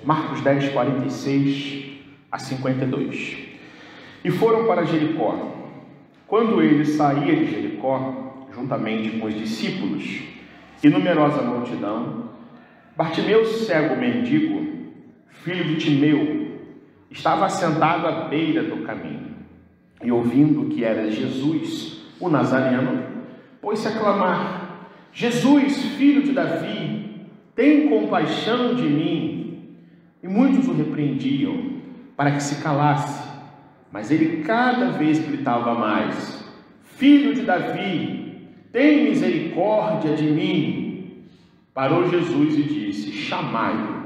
Marcos 10, 46 a 52. E foram para Jericó. Quando ele saía de Jericó, juntamente com os discípulos e numerosa multidão, Bartimeu, cego mendigo, filho de Timeu, estava assentado à beira do caminho. E ouvindo que era Jesus, o Nazareno, pôs-se a clamar: Jesus, filho de Davi, tem compaixão de mim. E muitos o repreendiam para que se calasse, mas ele cada vez gritava mais: Filho de Davi, tem misericórdia de mim. Parou Jesus e disse: chamai-o.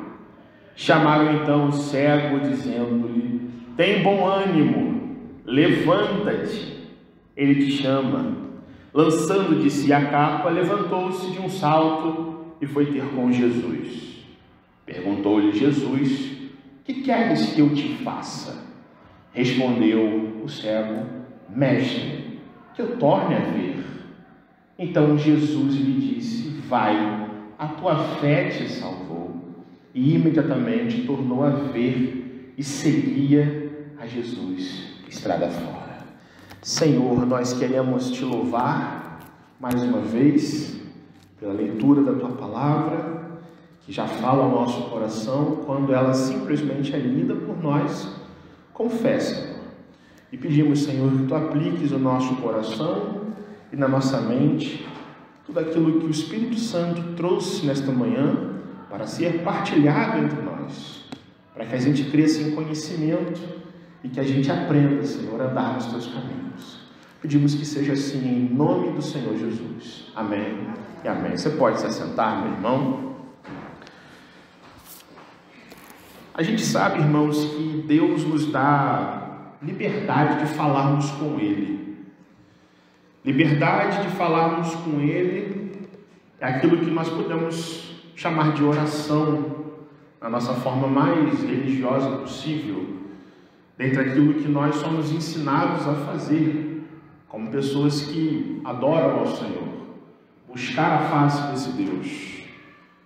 Chamaram então o cego, dizendo-lhe: tem bom ânimo, levanta-te, ele te chama. Lançando de si a capa, levantou-se de um salto e foi ter com Jesus. Perguntou-lhe Jesus: que queres que eu te faça? Respondeu o cego: mestre, que eu torne a ver. Então Jesus lhe disse: vai, a tua fé te salvou. E imediatamente tornou a ver e seguia a Jesus estrada fora. Senhor, nós queremos te louvar mais uma vez pela leitura da tua palavra, que já fala ao nosso coração quando ela simplesmente é lida por nós com fé, Senhor. E pedimos, Senhor, que tu apliques no nosso coração e na nossa mente tudo aquilo que o Espírito Santo trouxe nesta manhã para ser partilhado entre nós, para que a gente cresça em conhecimento e que a gente aprenda, Senhor, a andar nos teus caminhos. Pedimos que seja assim em nome do Senhor Jesus. Amém e amém. Você pode se assentar, meu irmão. A gente sabe, irmãos, que Deus nos dá liberdade de falarmos com Ele. Liberdade de falarmos com Ele é aquilo que nós podemos chamar de oração, na nossa forma mais religiosa possível, dentre aquilo que nós somos ensinados a fazer, como pessoas que adoram ao Senhor, buscar a face desse Deus,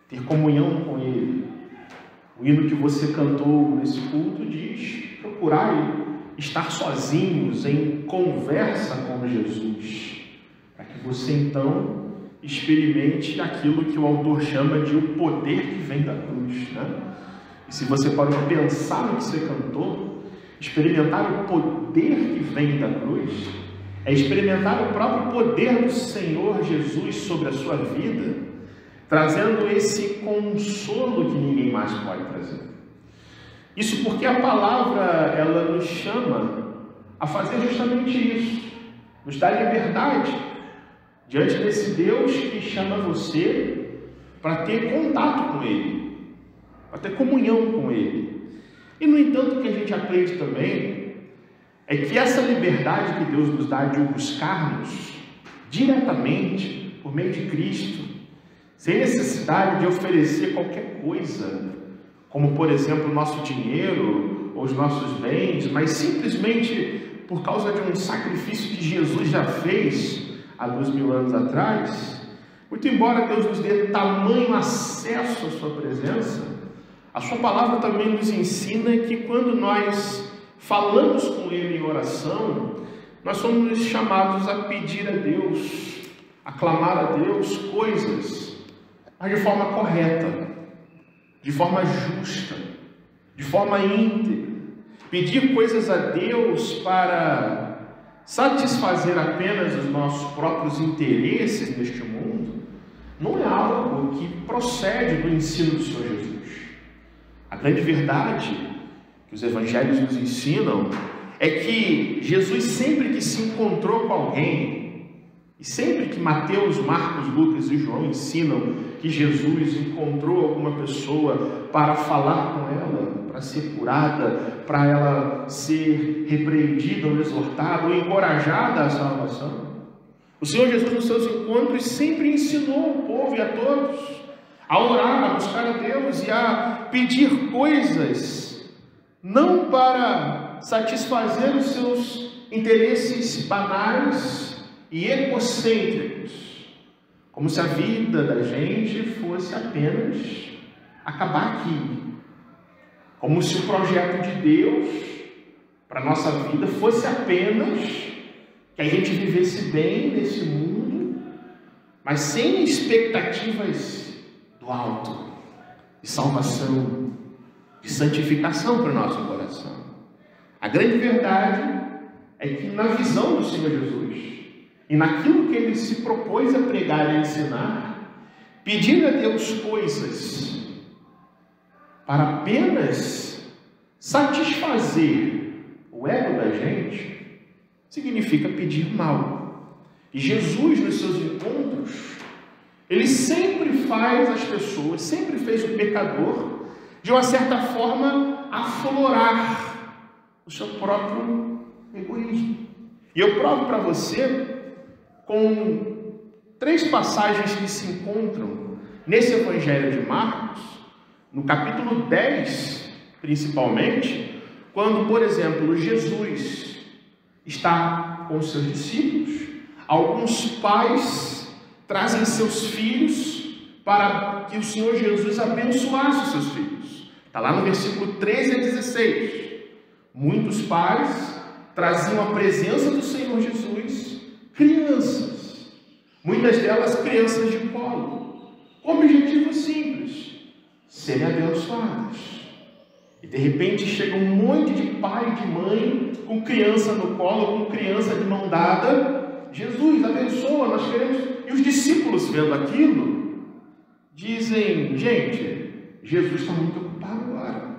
ter comunhão com Ele. O hino que você cantou nesse culto diz: procurai estar sozinhos em conversa com Jesus, para que você então experimente aquilo que o autor chama de o poder que vem da cruz, né? E se você parou para pensar no que você cantou, experimentar o poder que vem da cruz é experimentar o próprio poder do Senhor Jesus sobre a sua vida, trazendo esse consolo que ninguém mais pode trazer. Isso porque a palavra, ela nos chama a fazer justamente isso, nos dá liberdade diante desse Deus que chama você para ter contato com Ele, para ter comunhão com Ele. E, no entanto, o que a gente aprende também é que essa liberdade que Deus nos dá de o buscarmos diretamente por meio de Cristo, sem necessidade de oferecer qualquer coisa, como, por exemplo, o nosso dinheiro ou os nossos bens, mas simplesmente por causa de um sacrifício que Jesus já fez há 2000 anos atrás, muito embora Deus nos dê tamanho acesso à sua presença, a sua palavra também nos ensina que quando nós falamos com Ele em oração, nós somos chamados a pedir a Deus, a clamar a Deus coisas, mas de forma correta, de forma justa, de forma íntegra. Pedir coisas a Deus para satisfazer apenas os nossos próprios interesses neste mundo não é algo que procede do ensino do Senhor Jesus. A grande verdade que os evangelhos nos ensinam é que Jesus, sempre que se encontrou com alguém, e sempre que Mateus, Marcos, Lucas e João ensinam que Jesus encontrou alguma pessoa para falar com ela, para ser curada, para ela ser repreendida ou exortada ou encorajada à salvação, o Senhor Jesus, nos seus encontros, sempre ensinou o povo e a todos a orar, a buscar a Deus e a pedir coisas, não para satisfazer os seus interesses banais e egocêntricos, como se a vida da gente fosse apenas acabar aqui, Como se o projeto de Deus para a nossa vida fosse apenas que a gente vivesse bem nesse mundo, mas sem expectativas do alto, de salvação, de santificação para o nosso coração. A grande verdade é que na visão do Senhor Jesus e naquilo que Ele se propôs a pregar e a ensinar, pedir a Deus coisas para apenas satisfazer o ego da gente, significa pedir mal. E Jesus, nos seus encontros, Ele sempre faz as pessoas, sempre fez o pecador, de uma certa forma, aflorar o seu próprio egoísmo. E eu provo para você com 3 passagens que se encontram nesse Evangelho de Marcos, no capítulo 10, principalmente, quando, por exemplo, Jesus está com os seus discípulos, alguns pais trazem seus filhos para que o Senhor Jesus abençoasse os seus filhos. Está lá no versículo 13 a 16. Muitos pais traziam a presença do Senhor Jesus crianças, muitas delas crianças de colo, com objetivo simples: serem abençoadas. E de repente chega um monte de pai e de mãe com criança no colo, com criança de mão dada. Jesus, abençoa, nós queremos. E os discípulos, vendo aquilo, dizem: gente, Jesus está muito ocupado agora.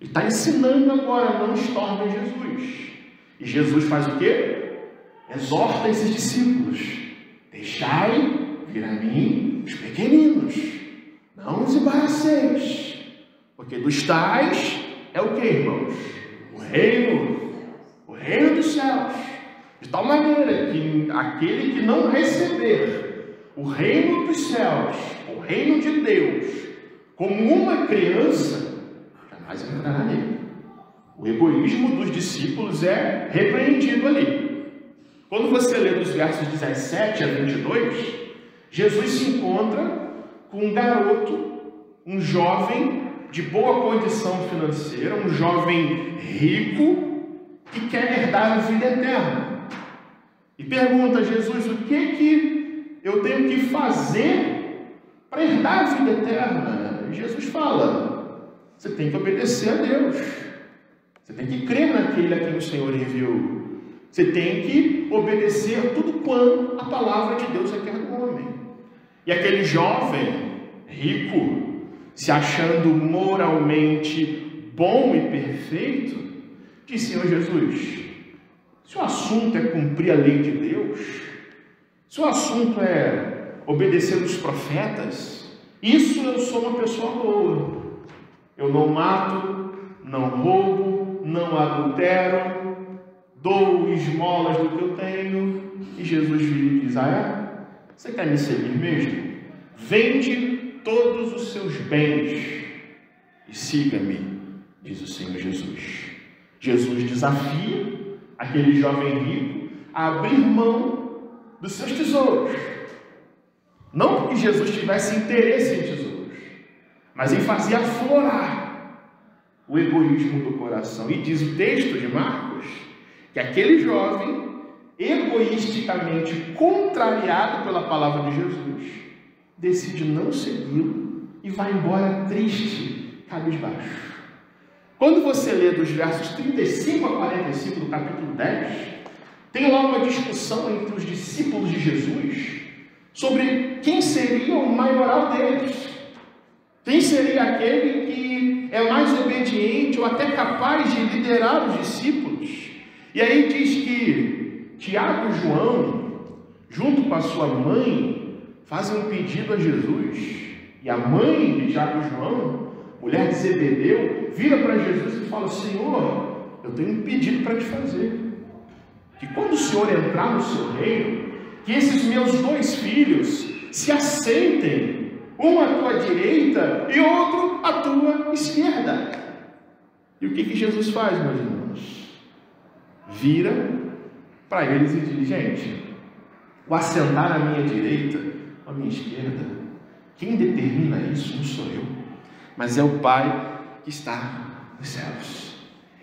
Ele está ensinando agora, não estorbe Jesus. E Jesus faz o quê? Exorta esses discípulos: deixai vir a mim os pequeninos, não os embaraceis, porque dos tais é o que, irmãos? O reino dos céus. De tal maneira que aquele que não receber o reino dos céus, o reino de Deus, como uma criança, jamais entrará nele. O egoísmo dos discípulos é repreendido ali. Quando você lê dos versos 17 a 22, Jesus se encontra com um garoto, um jovem de boa condição financeira, um jovem rico que quer herdar a vida eterna. E pergunta a Jesus: o que eu tenho que fazer para herdar a vida eterna? E Jesus fala: você tem que obedecer a Deus. Você tem que crer naquele a quem o Senhor enviou. Você tem que obedecer tudo quanto a palavra de Deus requer do homem. E aquele jovem rico, se achando moralmente bom e perfeito, disse: Senhor Jesus, se o assunto é cumprir a lei de Deus, se o assunto é obedecer os profetas, isso eu sou uma pessoa boa. Eu não mato, não roubo, não adultero, dou esmolas do que eu tenho. E Jesus vira e diz: você quer me seguir mesmo? Vende todos os seus bens e siga-me, diz o Senhor Jesus. Jesus desafia aquele jovem rico a abrir mão dos seus tesouros. Não porque Jesus tivesse interesse em tesouros, mas em fazer aflorar o egoísmo do coração. E diz o texto de Marcos que aquele jovem, egoisticamente contrariado pela palavra de Jesus, decide não segui-lo e vai embora triste, cabisbaixo. Quando você lê dos versos 35 a 45 do capítulo 10, tem lá uma discussão entre os discípulos de Jesus sobre quem seria o maioral deles. Quem seria aquele que é mais obediente ou até capaz de liderar os discípulos? E aí diz que Tiago e João, junto com a sua mãe, fazem um pedido a Jesus. E a mãe de Tiago e João, mulher de Zebedeu, vira para Jesus e fala: Senhor, eu tenho um pedido para te fazer. Que quando o Senhor entrar no seu reino, que esses meus 2 filhos se assentem, um à tua direita e outro à tua esquerda. E o que Jesus faz, meus irmãos? Vira para eles e diz: gente, o assentar à minha direita ou à minha esquerda, quem determina isso não sou eu, mas é o Pai que está nos céus.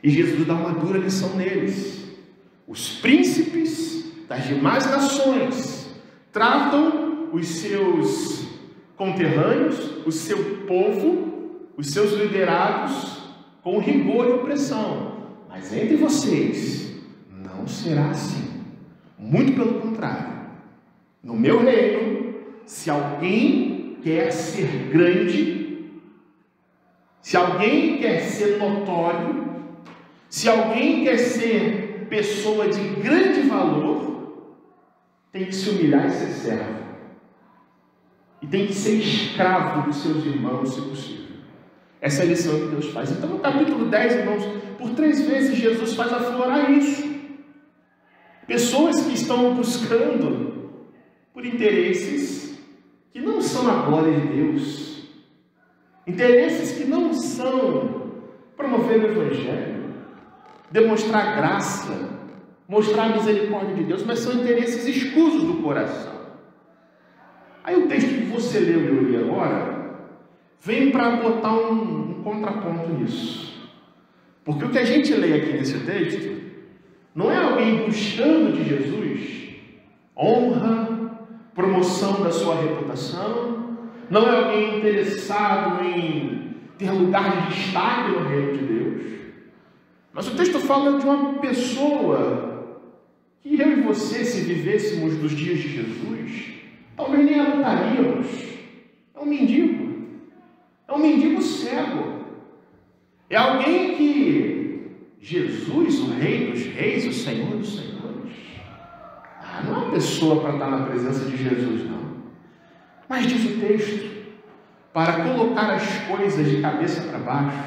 E Jesus dá uma dura lição neles. Os príncipes das demais nações tratam os seus conterrâneos, o seu povo, os seus liderados com rigor e opressão. Mas entre vocês não será assim. Muito pelo contrário. No meu reino, se alguém quer ser grande, se alguém quer ser notório, se alguém quer ser pessoa de grande valor, tem que se humilhar e ser servo. E tem que ser escravo dos seus irmãos, se possível. Essa é a lição que Deus faz. Então, no capítulo 10, irmãos, por 3 vezes Jesus faz aflorar isso. Pessoas que estão buscando por interesses que não são a glória de Deus. Interesses que não são promover o Evangelho, demonstrar graça, mostrar a misericórdia de Deus, mas são interesses escusos do coração. Aí o texto que você leu e eu li agora, vem para botar um contraponto nisso. Porque o que a gente lê aqui nesse texto, não é alguém buscando de Jesus honra, promoção da sua reputação, não é alguém interessado em ter lugar de destaque no reino de Deus. Mas o texto fala de uma pessoa que eu e você, se vivêssemos nos dias de Jesus, talvez nem anotaríamos. É um mendigo. É um mendigo cego. É alguém que Jesus, o Rei dos Reis, o Senhor dos Senhores, não é uma pessoa para estar na presença de Jesus, não. Mas diz o texto, para colocar as coisas de cabeça para baixo,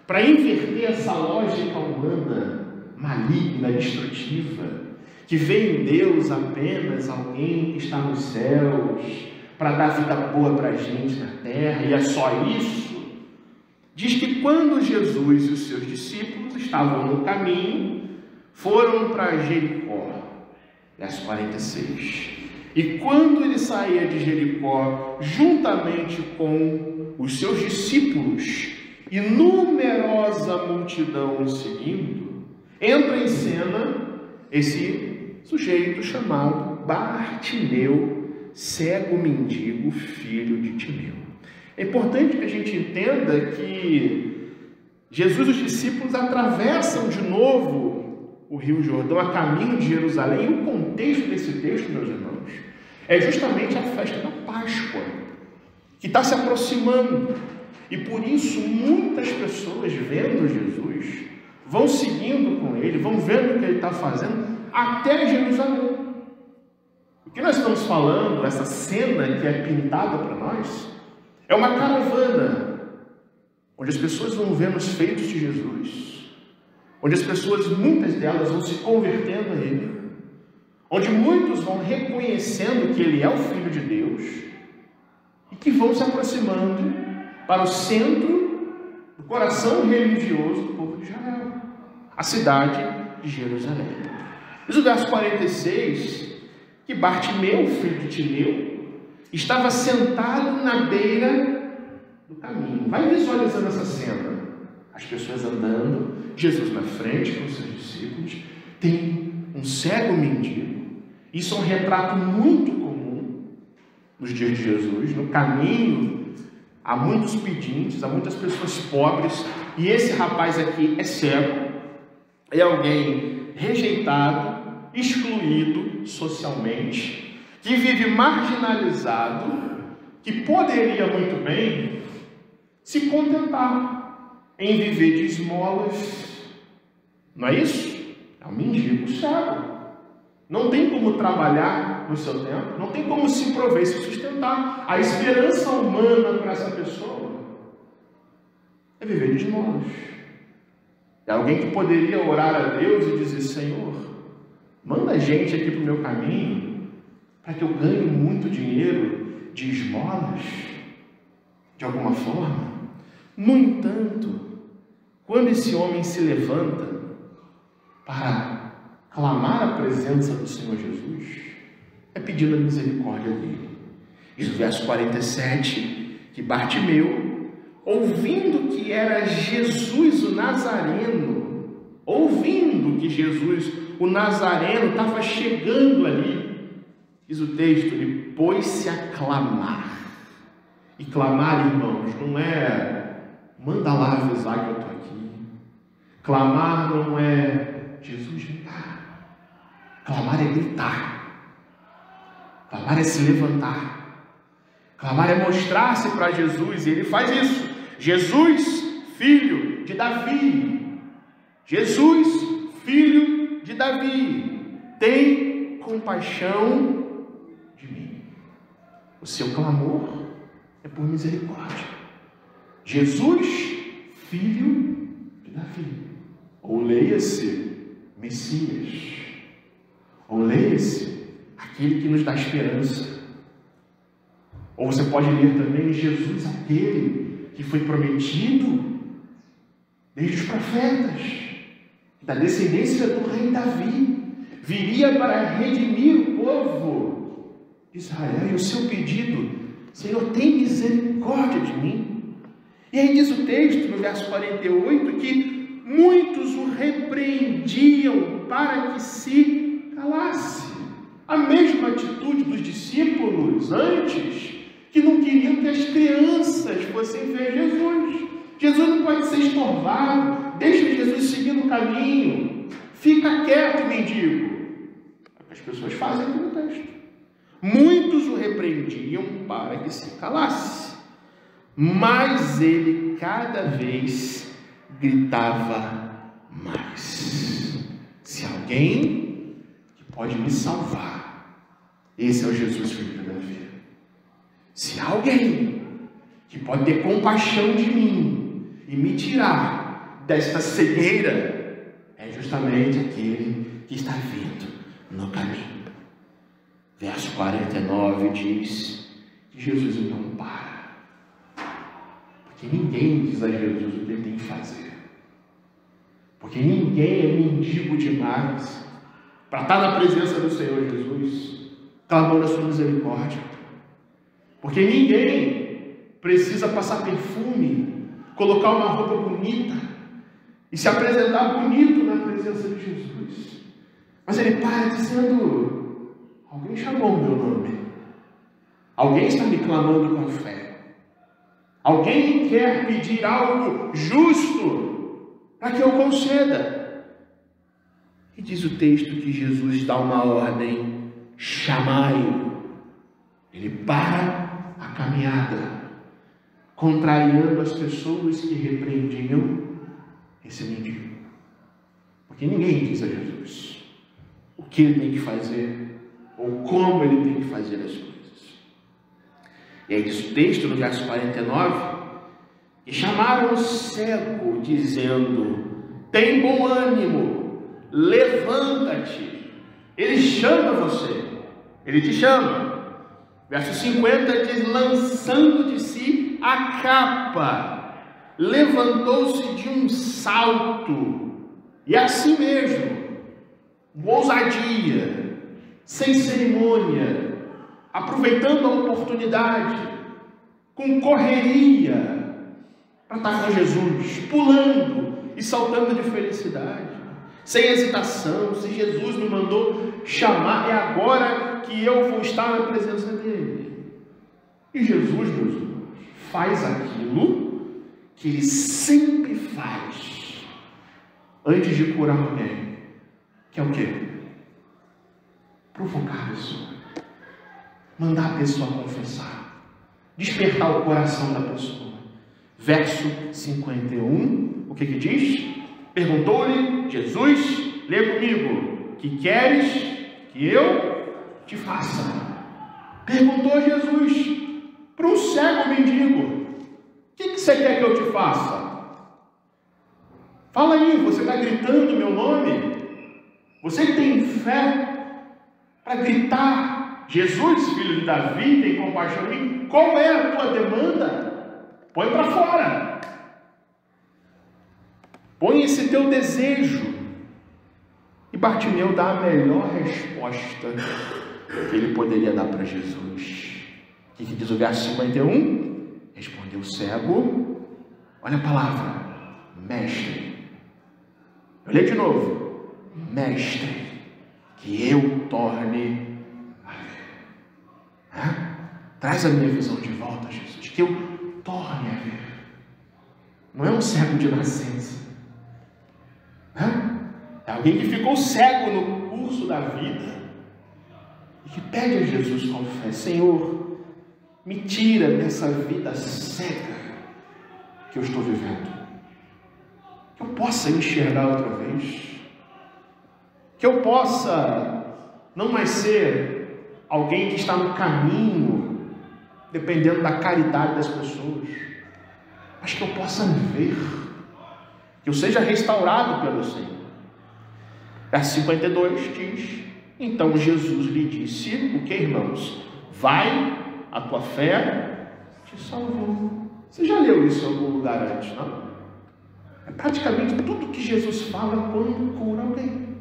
para inverter essa lógica humana, maligna, destrutiva, que vê em Deus apenas alguém que está nos céus, para dar vida boa para a gente na terra, e é só isso. Diz que quando Jesus e os seus discípulos estavam no caminho, foram para Jericó, verso 46. E quando ele saía de Jericó, juntamente com os seus discípulos e numerosa multidão o seguindo, entra em cena esse sujeito chamado Bartimeu, cego mendigo, filho de Timeu. É importante que a gente entenda que Jesus e os discípulos atravessam de novo o Rio Jordão a caminho de Jerusalém. E o contexto desse texto, meus irmãos, é justamente a festa da Páscoa, que está se aproximando. E por isso muitas pessoas, vendo Jesus, vão seguindo com ele, vão vendo o que ele está fazendo, até Jerusalém. O que nós estamos falando, essa cena que é pintada para nós, é uma caravana, onde as pessoas vão vendo os feitos de Jesus, onde as pessoas, muitas delas, vão se convertendo a ele, onde muitos vão reconhecendo que ele é o Filho de Deus, e que vão se aproximando para o centro do coração religioso do povo de Israel, a cidade de Jerusalém. Diz o verso 46, que Bartimeu, filho de Timeu, estava sentado na beira do caminho. Vai visualizando essa cena. As pessoas andando, Jesus na frente com os seus discípulos, tem um cego mendigo. Isso é um retrato muito comum nos dias de Jesus. No caminho, há muitos pedintes, há muitas pessoas pobres, e esse rapaz aqui é cego, é alguém rejeitado, excluído socialmente, que vive marginalizado, que poderia muito bem se contentar em viver de esmolas. Não é isso? É um mendigo cego. Não tem como trabalhar no seu tempo, não tem como se prover e se sustentar. A esperança humana para essa pessoa é viver de esmolas. É alguém que poderia orar a Deus e dizer: Senhor, manda gente aqui para o meu caminho, para que eu ganhe muito dinheiro de esmolas, de alguma forma. No entanto, quando esse homem se levanta para clamar a presença do Senhor Jesus, é pedindo a misericórdia dele. Diz o verso 47, que Bartimeu, ouvindo que era Jesus o Nazareno, ouvindo que Jesus o Nazareno estava chegando ali, diz o texto, ele pôs-se a clamar. E clamar, irmãos, não é manda lá avisar que eu estou aqui. Clamar não é Jesus me dá. Clamar é gritar. Clamar é se levantar. Clamar é mostrar-se para Jesus, e ele faz isso. Jesus, filho de Davi. Jesus, filho de Davi, tem compaixão de mim. O seu clamor é por misericórdia. Jesus, filho de Davi. Ou leia-se Messias. Ou leia-se aquele que nos dá esperança. Ou você pode ler também Jesus, aquele que foi prometido desde os profetas, da descendência do rei Davi, viria para redimir o povo de Israel. E o seu pedido: Senhor, tem misericórdia de mim. E aí diz o texto, no verso 48, que muitos o repreendiam para que se calasse. A mesma atitude dos discípulos antes, que não queriam que as crianças fossem ver Jesus. Jesus não pode ser estorvado, deixa Jesus seguir no caminho, fica quieto, mendigo. É o que as pessoas fazem aqui no texto. Muitos o repreendiam para que se calasse, mas ele cada vez gritava mais: se alguém que pode me salvar, esse é o Jesus filho de Davi. Se alguém que pode ter compaixão de mim e me tirar desta cegueira, é justamente aquele que está vindo no caminho. Verso 49 diz que Jesus então para, porque ninguém diz a Jesus o que ele tem que fazer, porque ninguém é mendigo demais para estar na presença do Senhor Jesus, clamando a sua misericórdia, porque ninguém precisa passar perfume, colocar uma roupa bonita e se apresentar bonito na presença de Jesus. Mas ele para dizendo: alguém chamou o meu nome, alguém está me clamando com fé, alguém quer pedir algo justo para que eu conceda. E diz o texto que Jesus dá uma ordem: chamai-o. Ele para a caminhada, contrariando as pessoas que repreendiam esse mendigo, porque ninguém diz a Jesus o que ele tem que fazer ou como ele tem que fazer as coisas. E aí diz o texto no verso 49, e chamaram o cego dizendo: tem bom ânimo, levanta-te. Ele chama você, ele te chama. Verso 50 diz: lançando de si a capa, levantou-se de um salto, e assim mesmo, com ousadia, sem cerimônia, aproveitando a oportunidade, com correria, para estar com Jesus, pulando e saltando de felicidade, sem hesitação. Se Jesus me mandou chamar, é agora que eu vou estar na presença dele. E Jesus, meus irmãos, faz aquilo que ele sempre faz antes de curar alguém, que é o quê? Provocar a pessoa, mandar a pessoa confessar, despertar o coração da pessoa. Verso 51, o que diz? Perguntou-lhe Jesus, lê comigo: que queres que eu te faça? Perguntou Jesus para um cego mendigo: o que você quer que eu te faça? Fala aí, você está gritando meu nome? Você tem fé para gritar: Jesus, filho de Davi, tem compaixão de mim? Qual é a tua demanda? Põe para fora. Põe esse teu desejo. E Bartimeu dá a melhor resposta que ele poderia dar para Jesus. O que diz o verso 51? Respondeu o cego: Olha a palavra, mestre. Eu leio de novo, mestre, que eu torne a ver. Traz a minha visão de volta, Jesus, que eu torne a ver. Não é um cego de nascença. É alguém que ficou cego no curso da vida e que pede a Jesus com fé: Senhor, me tira dessa vida cega que eu estou vivendo, que eu possa enxergar outra vez, que eu possa não mais ser alguém que está no caminho, dependendo da caridade das pessoas, mas que eu possa ver, que eu seja restaurado pelo Senhor. Verso 52 diz: então Jesus lhe disse o que, irmãos? Vai, a tua fé te salvou. Você já leu isso em algum lugar antes, não? É praticamente tudo que Jesus fala quando cura alguém.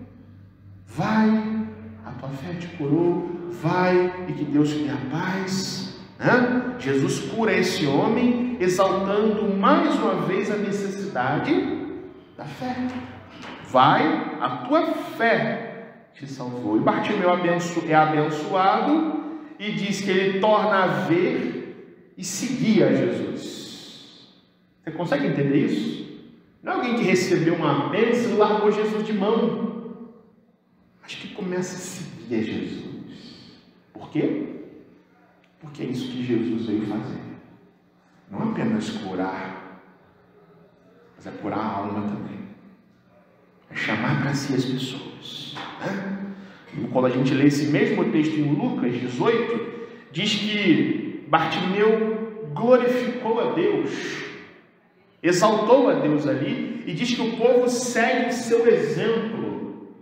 Vai, a tua fé te curou, vai e que Deus te dê a paz. Jesus cura esse homem, exaltando mais uma vez a necessidade da fé. Vai, a tua fé te salvou. E Bartimeu é abençoado e diz que ele torna a ver e seguir a Jesus. Você consegue entender isso? Não é alguém que recebeu uma bênção e largou Jesus de mão, mas que começa a seguir a Jesus. Por quê? Porque é isso que Jesus veio fazer. Não apenas curar, mas é curar a alma também. É chamar para si as pessoas. E quando a gente lê esse mesmo texto em Lucas 18, diz que Bartimeu glorificou a Deus, exaltou a Deus ali, e diz que o povo segue seu exemplo,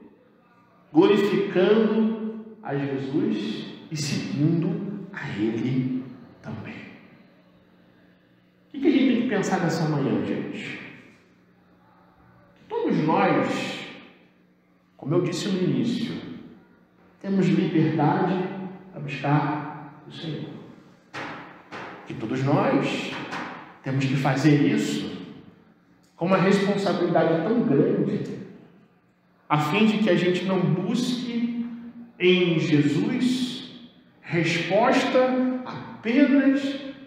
glorificando a Jesus e seguindo a Ele também. O que a gente tem que pensar nessa manhã, gente? Todos nós, como eu disse no início, temos liberdade para buscar o Senhor. E todos nós temos que fazer isso com uma responsabilidade tão grande, a fim de que a gente não busque em Jesus resposta apenas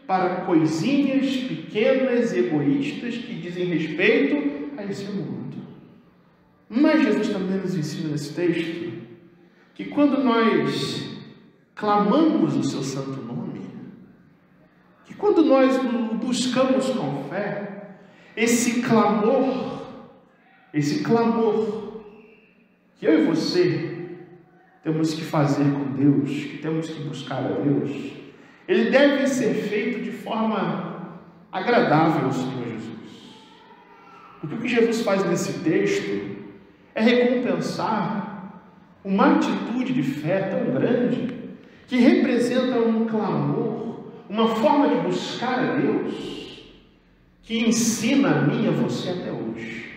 para coisinhas pequenas e egoístas que dizem respeito a esse mundo. Mas Jesus também nos ensina nesse texto que quando nós clamamos o seu santo nome, que quando nós o buscamos com fé, esse clamor que eu e você temos que fazer com Deus, que temos que buscar a Deus, ele deve ser feito de forma agradável ao Senhor Jesus. Porque o que Jesus faz nesse texto é recompensar uma atitude de fé tão grande, que representa um clamor, uma forma de buscar a Deus, que ensina a mim e a você até hoje.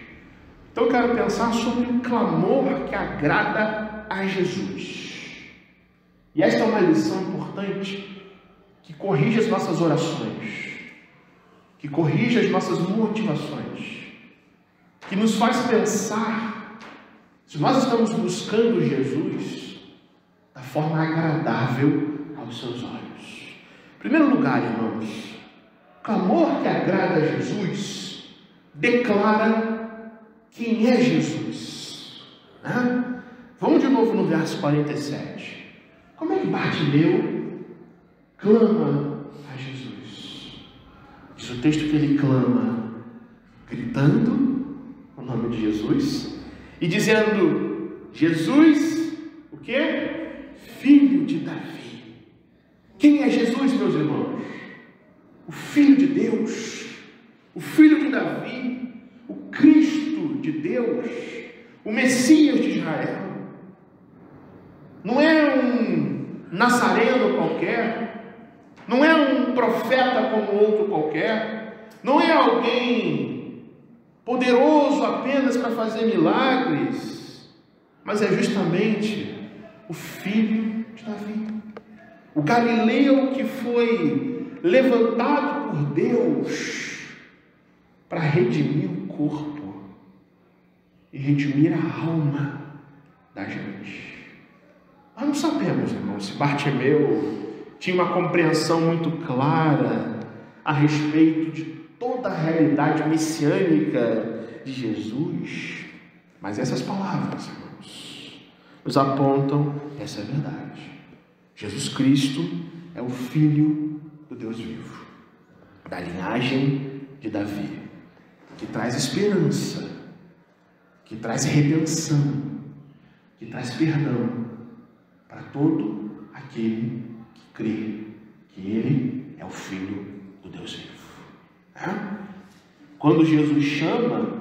Então eu quero pensar sobre um clamor que agrada a Jesus. E esta é uma lição importante, que corrige as nossas orações, que corrige as nossas motivações, que nos faz pensar se nós estamos buscando Jesus da forma agradável aos seus olhos. Em primeiro lugar, irmãos, clamor que agrada a Jesus declara quem é Jesus. Vamos de novo no verso 47. Como é que Bartimeu clama a Jesus? Diz o texto que ele clama gritando o nome de Jesus e dizendo: Jesus, o quê? Filho de Davi. Quem é Jesus, meus irmãos? O Filho de Deus, o Filho de Davi, o Cristo de Deus, o Messias de Israel. Não é um nazareno qualquer, não é um profeta como outro qualquer, não é alguém poderoso apenas para fazer milagres, mas é justamente o Filho de Davi, o Galileu que foi levantado por Deus para redimir o corpo e redimir a alma da gente. Nós não sabemos, irmão, se Bartimeu tinha uma compreensão muito clara a respeito de toda a realidade messiânica de Jesus, mas essas palavras, irmãos, nos apontam essa verdade. Jesus Cristo é o Filho do Deus vivo, da linhagem de Davi, que traz esperança, que traz redenção, que traz perdão para todo aquele que crê que Ele é o Filho do Deus vivo. Quando Jesus chama,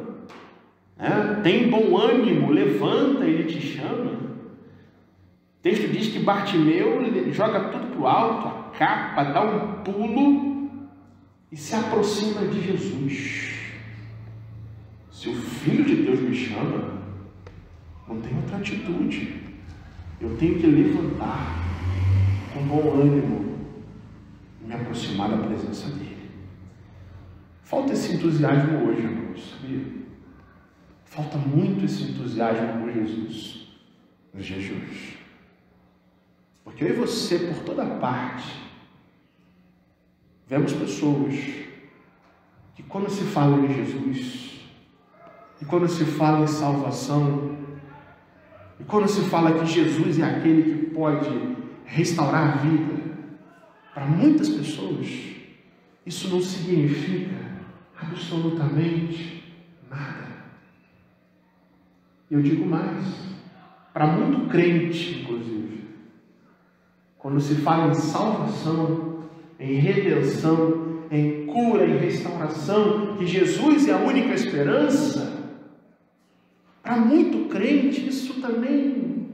tem bom ânimo, levanta, Ele te chama. O texto diz que Bartimeu joga tudo para o alto, a capa, dá um pulo e se aproxima de Jesus. Se o Filho de Deus me chama, não tem outra atitude. Eu tenho que levantar com bom ânimo e me aproximar da presença dele. Falta esse entusiasmo hoje, irmãos, sabia? Falta muito esse entusiasmo por Jesus nos dias de hoje. Porque eu e você, por toda parte, vemos pessoas que quando se fala de Jesus, e quando se fala em salvação, e quando se fala que Jesus é aquele que pode restaurar a vida, para muitas pessoas, isso não significa absolutamente nada. Eu digo mais, para muito crente, inclusive, quando se fala em salvação, em redenção, em cura, em restauração, que Jesus é a única esperança, para muito crente, isso também,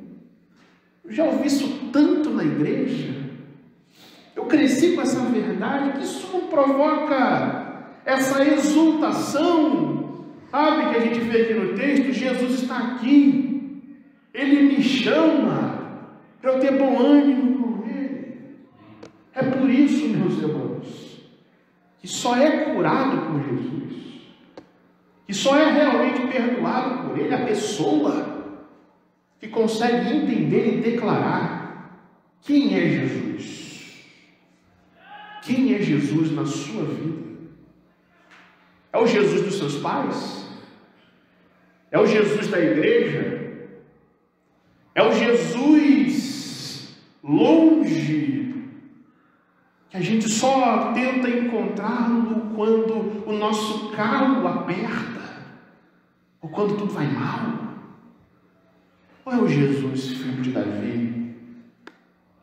eu já ouvi isso tanto na igreja, eu cresci com essa verdade, que isso não provoca essa exultação, sabe, que a gente vê aqui no texto. Jesus está aqui, Ele me chama para eu ter bom ânimo com Ele. É por isso, meus irmãos, que só é curado por Jesus, que só é realmente perdoado por Ele a pessoa que consegue entender e declarar quem é Jesus. Quem é Jesus na sua vida? É o Jesus dos seus pais? É o Jesus da igreja? É o Jesus longe, que a gente só tenta encontrá-lo quando o nosso calo aperta, ou quando tudo vai mal? Ou é o Jesus, filho de Davi,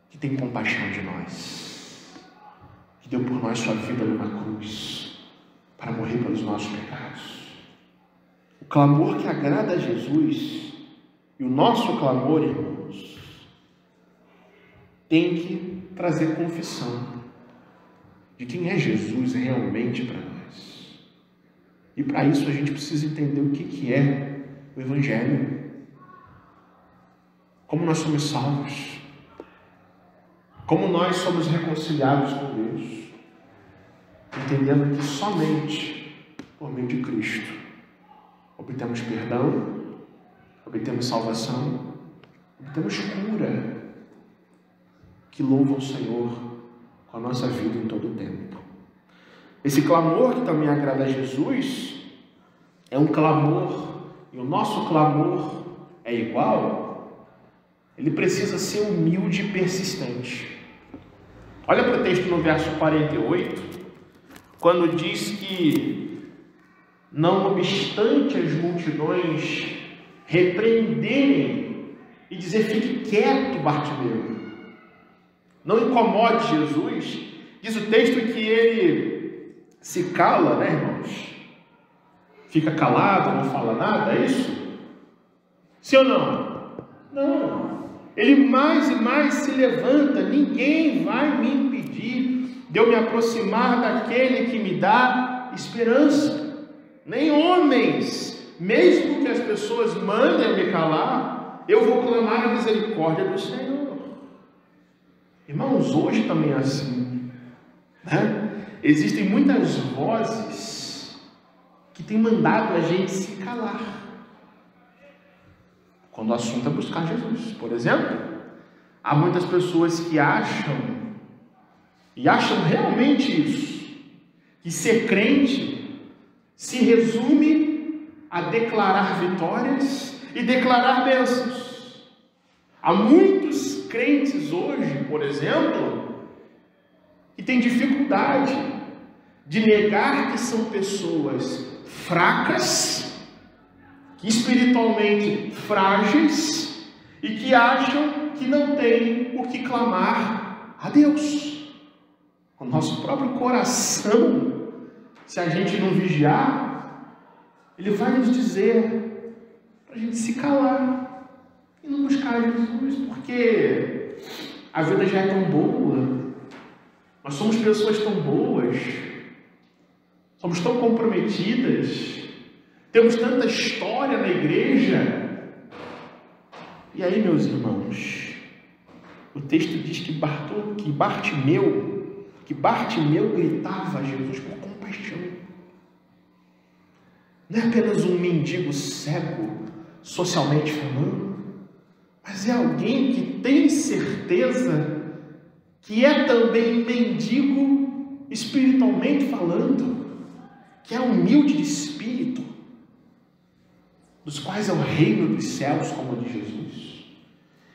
que tem compaixão de nós, que deu por nós sua vida numa cruz, para morrer pelos nossos pecados? O clamor que agrada a Jesus, e o nosso clamor, irmãos, tem que trazer confissão de quem é Jesus realmente para nós. E para isso a gente precisa entender o que é o Evangelho, como nós somos salvos, como nós somos reconciliados com Deus, entendendo que somente por meio de Cristo obtemos perdão, obtemos salvação, obtemos cura, que louva o Senhor com a nossa vida em todo o tempo. Esse clamor que também agrada a Jesus é um clamor, e o nosso clamor é igual, ele precisa ser humilde e persistente. Olha para o texto no verso 48, quando diz que, não obstante as multidões repreenderem e dizer: fique quieto, Bartimeu, não incomode Jesus, diz o texto que ele se cala, né, irmãos? Fica calado, não fala nada, é isso? Sim ou não? Não. Ele mais e mais se levanta: ninguém vai me impedir de eu me aproximar daquele que me dá esperança. Nem homens, mesmo que as pessoas mandem me calar, eu vou clamar a misericórdia do Senhor. Irmãos, hoje também é assim, né? Existem muitas vozes que tem mandado a gente se calar quando o assunto é buscar Jesus. Por exemplo, há muitas pessoas que acham realmente isso, que ser crente se resume a declarar vitórias e declarar bênçãos. Há muitos crentes hoje, por exemplo, que têm dificuldade de negar que são pessoas fracas, espiritualmente frágeis e que acham que não têm o que clamar a Deus. O nosso próprio coração, se a gente não vigiar, ele vai nos dizer para a gente se calar e não buscar Jesus, porque a vida já é tão boa, nós somos pessoas tão boas, somos tão comprometidas, temos tanta história na igreja. E aí, meus irmãos, o texto diz que Bartimeu gritava a Jesus por compaixão. Não é apenas um mendigo cego, socialmente falando, mas é alguém que tem certeza que é também mendigo espiritualmente falando, que é humilde de espírito, dos quais é o reino dos céus, como de Jesus,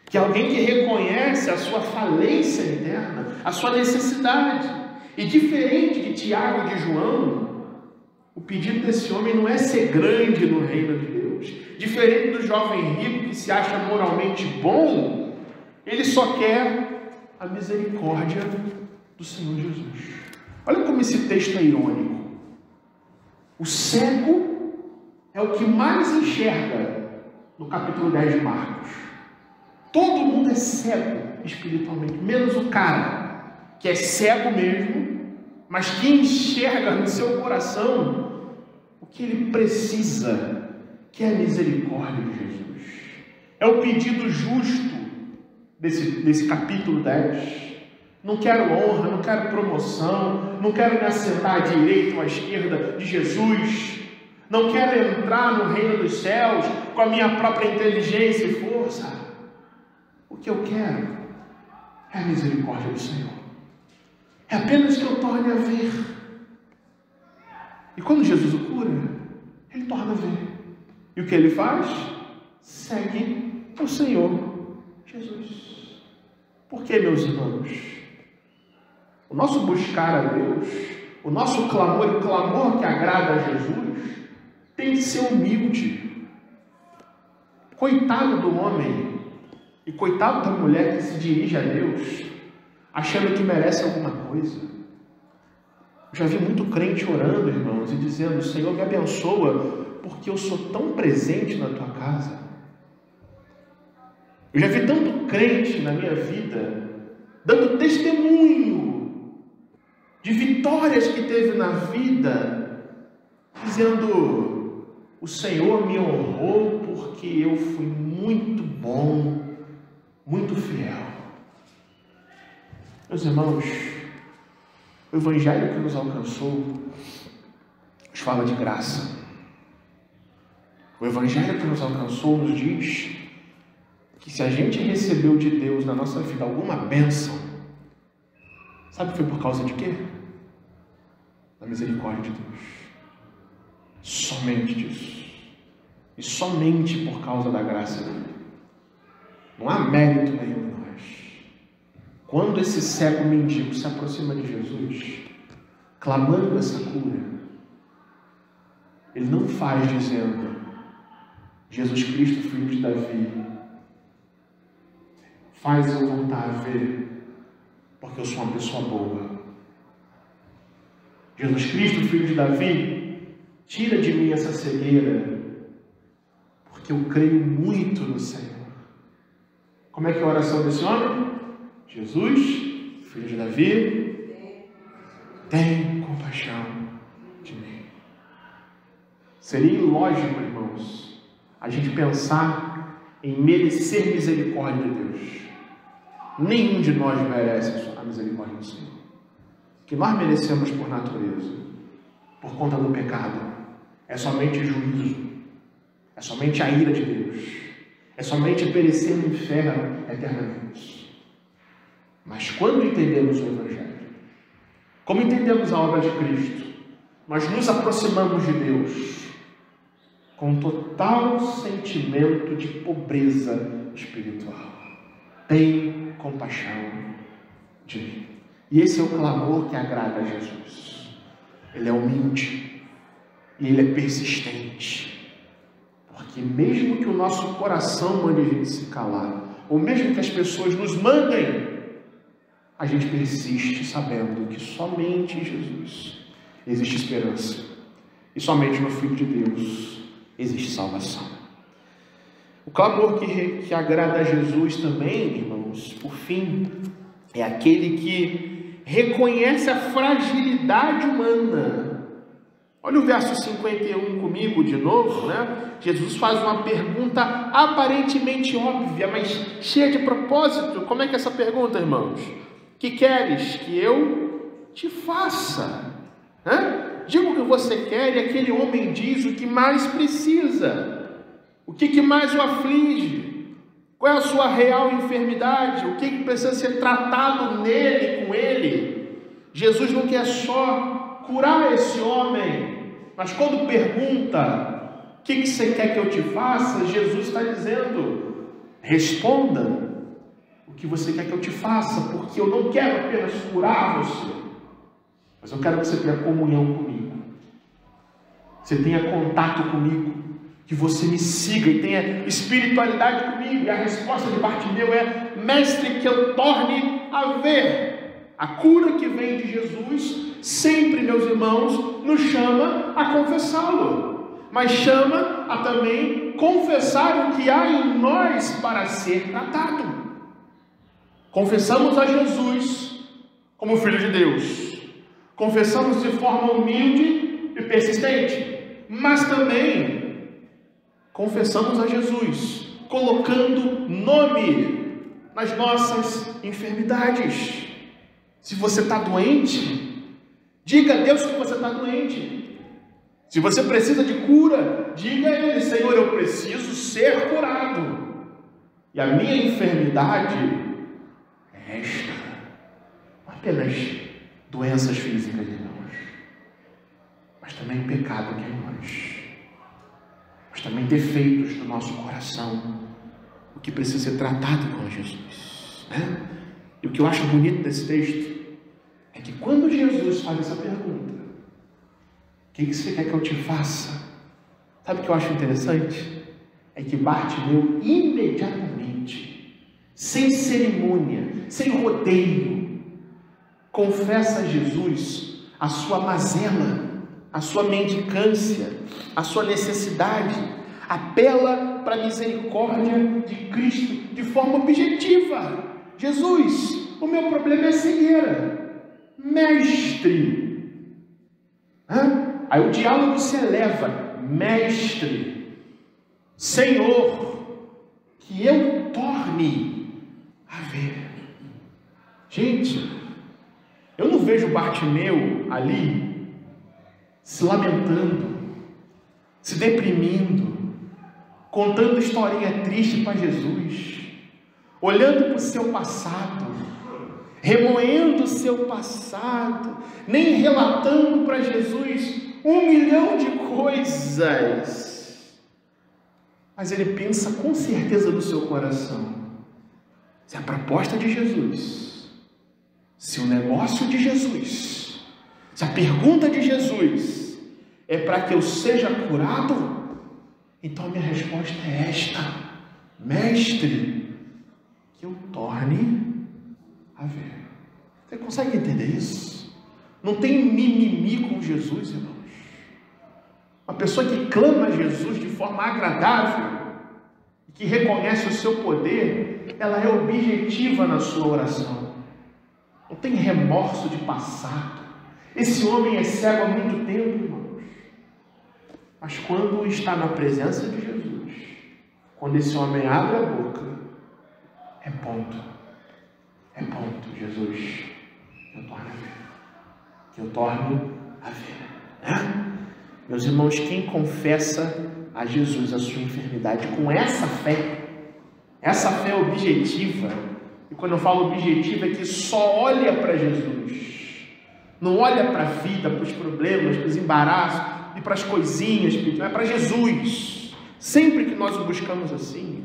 que é alguém que reconhece a sua falência interna, a sua necessidade, e diferente de Tiago e de João, o pedido desse homem não é ser grande no reino de Deus, diferente do jovem rico que se acha moralmente bom, ele só quer a misericórdia do Senhor Jesus. Olha como esse texto é irônico. O cego é o que mais enxerga no capítulo 10 de Marcos. Todo mundo é cego espiritualmente, menos o cara que é cego mesmo, mas que enxerga no seu coração o que ele precisa, que é a misericórdia de Jesus. É o pedido justo desse capítulo 10. Não quero honra, não quero promoção, não quero me assentar à direita ou à esquerda de Jesus, não quero entrar no reino dos céus com a minha própria inteligência e força. O que eu quero é a misericórdia do Senhor. É apenas que eu torne a ver. E quando Jesus o cura, ele torna a ver. E o que ele faz? Segue o Senhor Jesus. Por que, meus irmãos? O nosso buscar a Deus, o nosso clamor, e o clamor que agrada a Jesus, tem que ser humilde. Coitado do homem e coitado da mulher que se dirige a Deus achando que merece alguma coisa. Eu já vi muito crente orando, irmãos, e dizendo: Senhor, me abençoa porque eu sou tão presente na tua casa. Eu já vi tanto crente na minha vida dando testemunho de vitórias que teve na vida, dizendo: o Senhor me honrou porque eu fui muito bom, muito fiel. Meus irmãos, o Evangelho que nos alcançou nos fala de graça. O Evangelho que nos alcançou nos diz que se a gente recebeu de Deus na nossa vida alguma bênção, sabe que foi por causa de quê? Da misericórdia de Deus. Somente disso. E somente por causa da graça dele. Não há mérito nenhum em nós. Quando esse cego mendigo se aproxima de Jesus, clamando essa cura, ele não faz dizendo: Jesus Cristo, filho de Davi, faz eu voltar a ver, porque eu sou uma pessoa boa. Jesus Cristo, filho de Davi, tira de mim essa cegueira, porque eu creio muito no Senhor. Como é que é a oração desse homem? Jesus, filho de Davi, tem compaixão de mim. Seria ilógico, irmãos, a gente pensar em merecer misericórdia de Deus. Nenhum de nós merece a misericórdia do Senhor, que nós merecemos por natureza, por conta do pecado. é somente juízo, é somente a ira de Deus, é somente perecer no inferno eternamente. Mas quando entendemos o Evangelho, como entendemos a obra de Cristo, nós nos aproximamos de Deus com total sentimento de pobreza espiritual. Tem compaixão de mim. E esse é o clamor que agrada a Jesus. Ele é humilde e ele é persistente. Porque mesmo que o nosso coração mande a gente se calar, ou mesmo que as pessoas nos mandem, a gente persiste sabendo que somente em Jesus existe esperança. E somente no Filho de Deus existe salvação. O clamor que agrada a Jesus também, irmãos, por fim, é aquele que reconhece a fragilidade humana. Olha o verso 51 comigo de novo, né? Jesus faz uma pergunta aparentemente óbvia, mas cheia de propósito. Como é que é essa pergunta, irmãos? Que queres que eu te faça? Diga o que você quer, e aquele homem diz o que mais precisa. O que mais o aflige? Qual é a sua real enfermidade? O que precisa ser tratado nele, com ele? Jesus não quer só curar esse homem, mas quando pergunta, o que você quer que eu te faça? Jesus está dizendo, responda o que você quer que eu te faça, porque eu não quero apenas curar você, mas eu quero que você tenha comunhão comigo, você tenha contato comigo, que você me siga e tenha espiritualidade comigo. E a resposta de Bartimeu é: mestre, que eu torne a ver. A cura que vem de Jesus sempre, meus irmãos, nos chama a confessá-lo, mas chama a também confessar o que há em nós para ser tratado. Confessamos a Jesus como Filho de Deus, confessamos de forma humilde e persistente, mas também confessamos a Jesus, colocando nome nas nossas enfermidades. Se você está doente, diga a Deus que você está doente. Se você precisa de cura, diga a Ele: Senhor, eu preciso ser curado. E a minha enfermidade é esta. Não apenas doenças físicas, irmãos, mas também pecado que é em nós. Mas também defeitos do nosso coração, o que precisa ser tratado com Jesus, né? E o que eu acho bonito desse texto é que quando Jesus faz essa pergunta, o que você quer que eu te faça? Sabe o que eu acho interessante? É que Bartimeu imediatamente, sem cerimônia, sem rodeio, confessa a Jesus a sua mazela, a sua mendicância, a sua necessidade, apela para a misericórdia de Cristo de forma objetiva. Jesus, o meu problema é cegueira. Mestre. Aí o diálogo se eleva. Mestre, Senhor, que eu torne a ver. Gente, eu não vejo Bartimeu ali se lamentando, se deprimindo, contando historinha triste para Jesus, olhando para o seu passado, remoendo o seu passado, nem relatando para Jesus 1 milhão de coisas. Mas ele pensa com certeza no seu coração: se a proposta de Jesus, se o negócio de Jesus, se a pergunta de Jesus é para que eu seja curado, então a minha resposta é esta: mestre, que eu torne a ver. Você consegue entender isso? Não tem mimimi com Jesus, irmãos. Uma pessoa que clama a Jesus de forma agradável, que reconhece o seu poder, ela é objetiva na sua oração. Não tem remorso de passado. Esse homem é cego há muito tempo, irmãos. Mas quando está na presença de Jesus, quando esse homem abre a boca, é ponto. É ponto, Jesus, que eu torne a ver. Que eu torne a ver. Meus irmãos, quem confessa a Jesus a sua enfermidade com essa fé objetiva, e quando eu falo objetiva é que só olha para Jesus, não olha para a vida, para os problemas, para os embaraços e para as coisinhas, não é para Jesus. Sempre que nós o buscamos assim,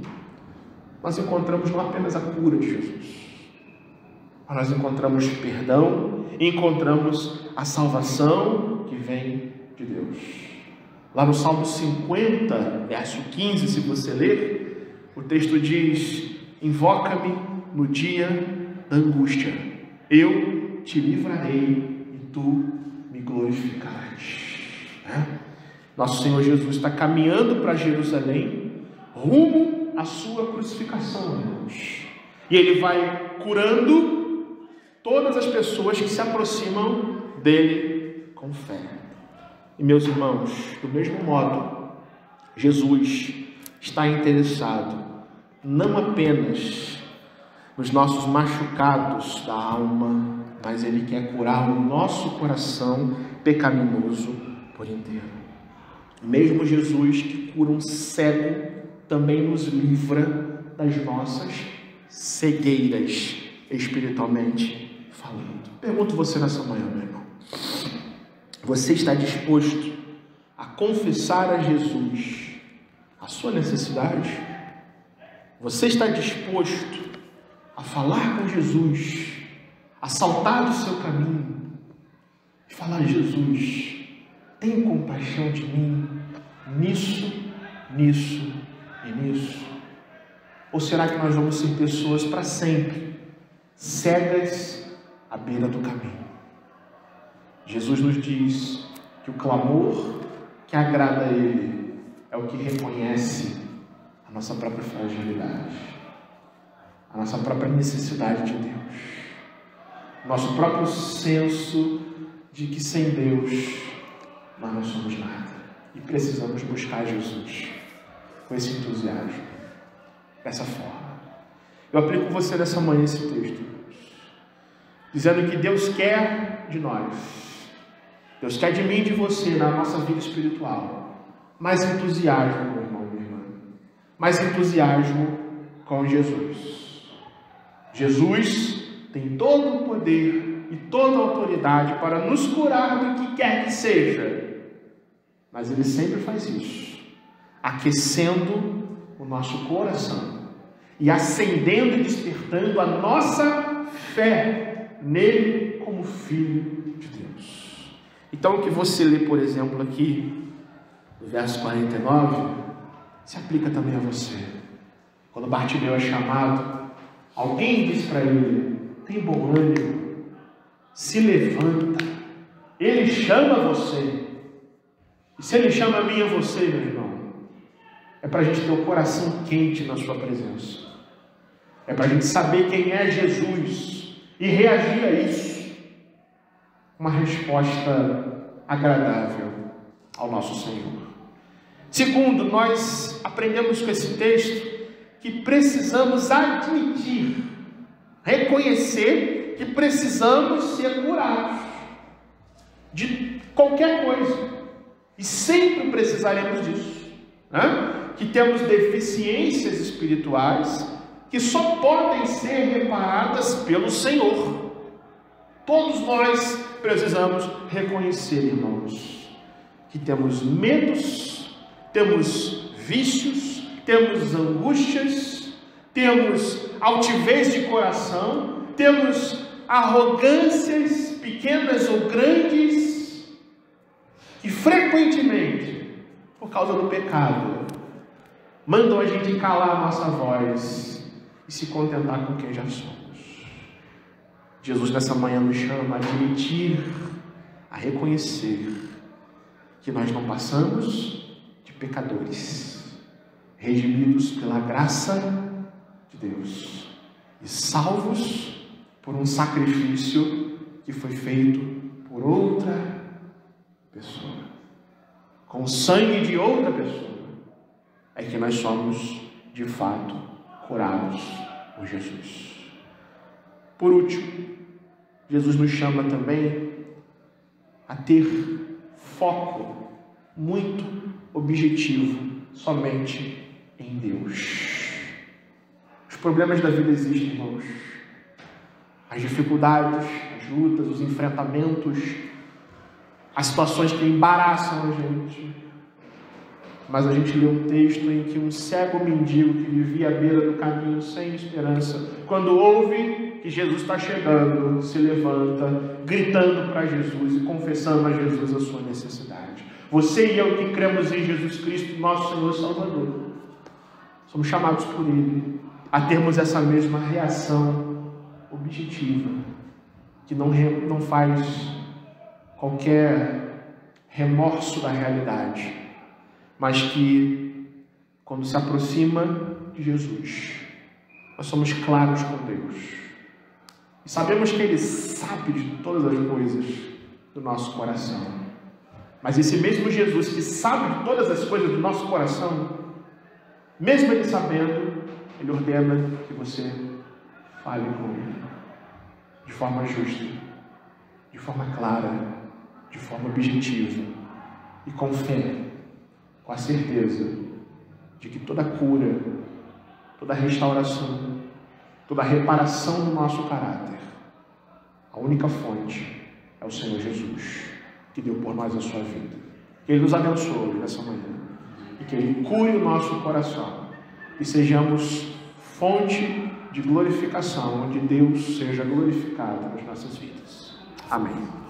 nós encontramos não apenas a cura de Jesus, mas nós encontramos perdão, encontramos a salvação que vem de Deus. Lá no Salmo 50, verso 15, se você ler, o texto diz: invoca-me no dia da angústia, eu te livrarei e tu me glorificarás. Nosso Senhor Jesus está caminhando para Jerusalém, rumo à sua crucificação, irmãos. E Ele vai curando todas as pessoas que se aproximam dele com fé. E meus irmãos, do mesmo modo, Jesus está interessado não apenas nos nossos machucados da alma, mas Ele quer curar o nosso coração pecaminoso por inteiro. Mesmo Jesus que cura um cego, também nos livra das nossas cegueiras, espiritualmente falando. Pergunto você nessa manhã, meu irmão: você está disposto a confessar a Jesus a sua necessidade? Você está disposto a falar com Jesus, a saltar do seu caminho e falar: Jesus, tem compaixão de mim nisso, nisso e nisso? Ou será que nós vamos ser pessoas para sempre cegas à beira do caminho? Jesus nos diz que o clamor que agrada a Ele é o que reconhece a nossa própria fragilidade, a nossa própria necessidade de Deus, nosso próprio senso de que sem Deus nós não somos nada e precisamos buscar Jesus com esse entusiasmo, dessa forma. Eu aplico com você nessa manhã esse texto, dizendo que Deus quer de nós, Deus quer de mim e de você na nossa vida espiritual mais entusiasmo, meu irmão, minha irmã, mais entusiasmo com Jesus. Jesus tem todo o poder e toda a autoridade para nos curar do que quer que seja, mas Ele sempre faz isso, aquecendo o nosso coração e acendendo e despertando a nossa fé nele como Filho de Deus. Então, o que você lê, por exemplo, aqui no verso 49, se aplica também a você. Quando Bartimeu é chamado, alguém diz para ele: tem bom ânimo, se levanta, Ele chama você. E se Ele chama a mim e a você, meu irmão, é para a gente ter o coração quente na sua presença, é para a gente saber quem é Jesus e reagir a isso, uma resposta agradável ao nosso Senhor. Segundo, nós aprendemos com esse texto que precisamos admitir, reconhecer que precisamos ser curados de qualquer coisa, e sempre precisaremos disso, né? Que temos deficiências espirituais que só podem ser reparadas pelo Senhor. Todos nós precisamos reconhecer, irmãos, que temos medos, temos vícios, temos angústias, temos altivez de coração, temos arrogâncias pequenas ou grandes, que frequentemente, por causa do pecado, mandam a gente calar a nossa voz e se contentar com quem já somos. Jesus nessa manhã nos chama a admitir, a reconhecer que nós não passamos de pecadores, redimidos pela graça de Deus e salvos por um sacrifício que foi feito por outra pessoa, com o sangue de outra pessoa, é que nós somos de fato curados por Jesus. Por último, Jesus nos chama também a ter foco muito objetivo, somente em Deus. Os problemas da vida existem, irmãos. As dificuldades, as lutas, os enfrentamentos, as situações que embaraçam a gente. Mas a gente lê um texto em que um cego mendigo que vivia à beira do caminho sem esperança, quando ouve que Jesus está chegando, se levanta, gritando para Jesus e confessando a Jesus a sua necessidade. Você e eu que cremos em Jesus Cristo, nosso Senhor e Salvador, somos chamados por Ele a termos essa mesma reação objetiva, que não faz qualquer remorso da realidade, mas que, quando se aproxima de Jesus, nós somos claros com Deus. E sabemos que Ele sabe de todas as coisas do nosso coração. Mas esse mesmo Jesus que sabe de todas as coisas do nosso coração, mesmo Ele sabendo, Ele ordena que você fale com Ele de forma justa, de forma clara, de forma objetiva e com fé, com a certeza de que toda cura, toda restauração, toda reparação do nosso caráter, a única fonte é o Senhor Jesus, que deu por nós a sua vida. Que Ele nos abençoe nessa manhã e que Ele cure o nosso coração e sejamos fonte de glorificação, onde Deus seja glorificado nas nossas vidas. Amém.